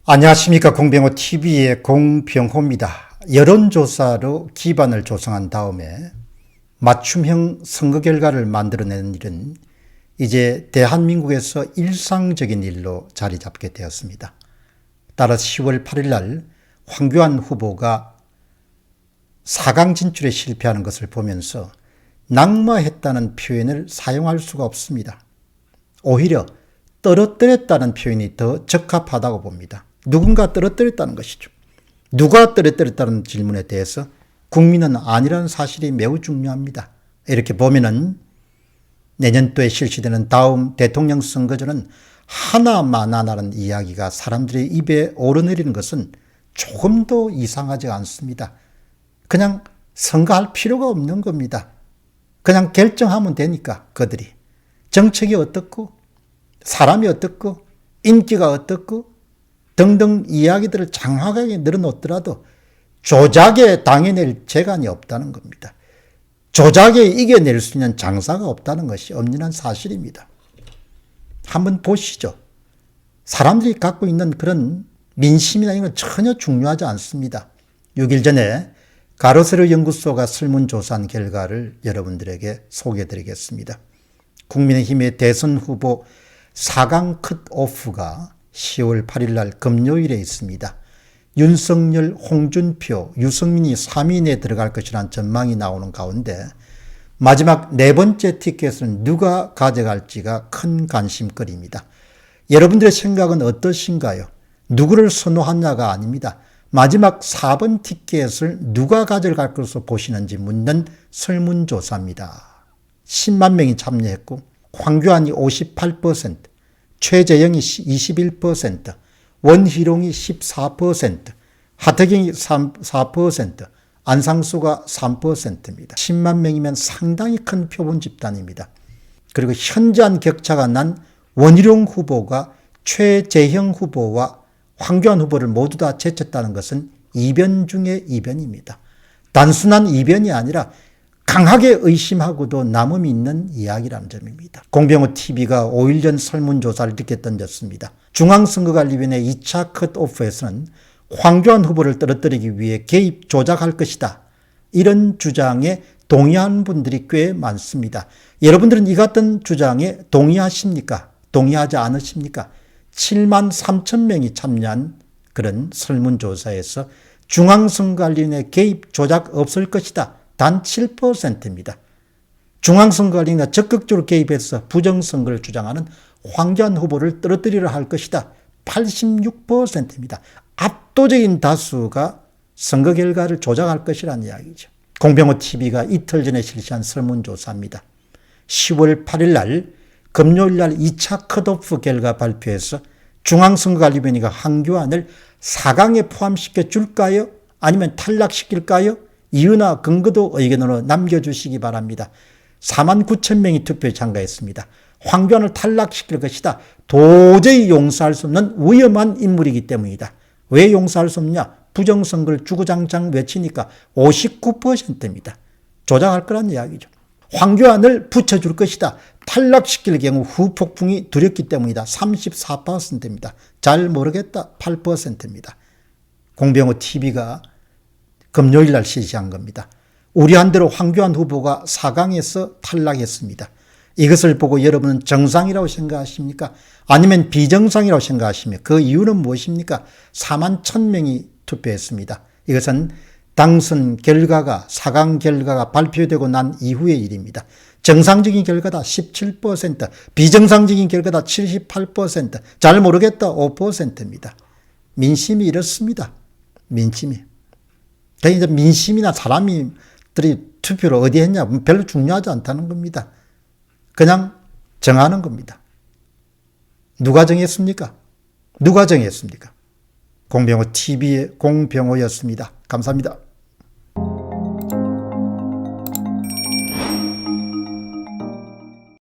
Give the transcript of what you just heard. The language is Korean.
안녕하십니까. 공병호TV의 공병호입니다. 여론조사로 기반을 조성한 다음에 맞춤형 선거 결과를 만들어내는 일은 이제 대한민국에서 일상적인 일로 자리 잡게 되었습니다. 따라서 10월 8일 날 황교안 후보가 4강 진출에 실패하는 것을 보면서 낙마했다는 표현을 사용할 수가 없습니다. 오히려 떨어뜨렸다는 표현이 더 적합하다고 봅니다. 누군가 떨어뜨렸다는 것이죠. 누가 떨어뜨렸다는 질문에 대해서 국민은 아니라는 사실이 매우 중요합니다. 이렇게 보면은 내년도에 실시되는 다음 대통령 선거전은 하나만하다는 이야기가 사람들의 입에 오르내리는 것은 조금도 이상하지 않습니다. 그냥 선거할 필요가 없는 겁니다. 그냥 결정하면 되니까 그들이. 정책이 어떻고 사람이 어떻고 인기가 어떻고 등등 이야기들을 장황하게 늘어놓더라도 조작에 당해낼 재간이 없다는 겁니다. 조작에 이겨낼 수 있는 장사가 없다는 것이 엄연한 사실입니다. 한번 보시죠. 사람들이 갖고 있는 그런 민심이나 이런 건 전혀 중요하지 않습니다. 6일 전에 가로세로 연구소가 설문조사한 결과를 여러분들에게 소개해드리겠습니다. 국민의힘의 대선 후보 4강 컷오프가 10월 8일 날 금요일에 있습니다. 윤석열, 홍준표, 유승민이 3위 내에 들어갈 것이라는 전망이 나오는 가운데 마지막 네 번째 티켓은 누가 가져갈지가 큰 관심거리입니다. 여러분들의 생각은 어떠신가요? 누구를 선호하냐가 아닙니다. 마지막 4번 티켓을 누가 가져갈 것으로 보시는지 묻는 설문조사입니다. 10만 명이 참여했고 황교안이 58%, 최재형이 21%, 원희룡이 14%, 하태경이 4%, 안상수가 3%입니다. 10만 명이면 상당히 큰 표본 집단입니다. 그리고 현저한 격차가 난 원희룡 후보가 최재형 후보와 황교안 후보를 모두 다 제쳤다는 것은 이변 중의 이변입니다. 단순한 이변이 아니라 강하게 의심하고도 남음이 있는 이야기라는 점입니다. 공병호TV가 5일 전 설문조사를 이렇게 던졌습니다. 중앙선거관리위원회 2차 컷오프에서는 황교안 후보를 떨어뜨리기 위해 개입 조작할 것이다. 이런 주장에 동의하는 분들이 꽤 많습니다. 여러분들은 이 같은 주장에 동의하십니까? 동의하지 않으십니까? 7만 3천 명이 참여한 그런 설문조사에서 중앙선거관리위원회 개입 조작 없을 것이다. 단 7%입니다. 중앙선거관리위가 적극적으로 개입해서 부정선거를 주장하는 황교안 후보를 떨어뜨리려 할 것이다. 86%입니다. 압도적인 다수가 선거 결과를 조작할 것이라는 이야기죠. 공병호TV가 이틀 전에 실시한 설문조사입니다. 10월 8일 날 금요일 날 2차 컷오프 결과 발표해서 중앙선거관리위원회가 황교안을 4강에 포함시켜 줄까요? 아니면 탈락시킬까요? 이유나 근거도 의견으로 남겨주시기 바랍니다. 4만 9천 명이 투표에 참가했습니다. 황교안을 탈락시킬 것이다. 도저히 용서할 수 없는 위험한 인물이기 때문이다. 왜 용서할 수 없냐? 부정선거를 주구장창 외치니까 59%입니다. 조작할 거란 이야기죠. 황교안을 붙여줄 것이다. 탈락시킬 경우 후폭풍이 두렵기 때문이다. 34%입니다. 잘 모르겠다. 8%입니다. 공병호TV가 금요일 날 실시한 겁니다. 우려한 대로 황교안 후보가 4강에서 탈락했습니다. 이것을 보고 여러분은 정상이라고 생각하십니까? 아니면 비정상이라고 생각하십니까? 그 이유는 무엇입니까? 4만 1,000명이 투표했습니다. 이것은 당선 결과가 4강 결과가 발표되고 난 이후의 일입니다. 정상적인 결과다 17%, 비정상적인 결과다 78%, 잘 모르겠다 5%입니다. 민심이 이렇습니다. 민심이. 이제 민심이나 사람들이 투표를 어디 했냐 별로 중요하지 않다는 겁니다. 그냥 정하는 겁니다. 누가 정했습니까? 누가 정했습니까? 공병호TV의 공병호였습니다. 감사합니다.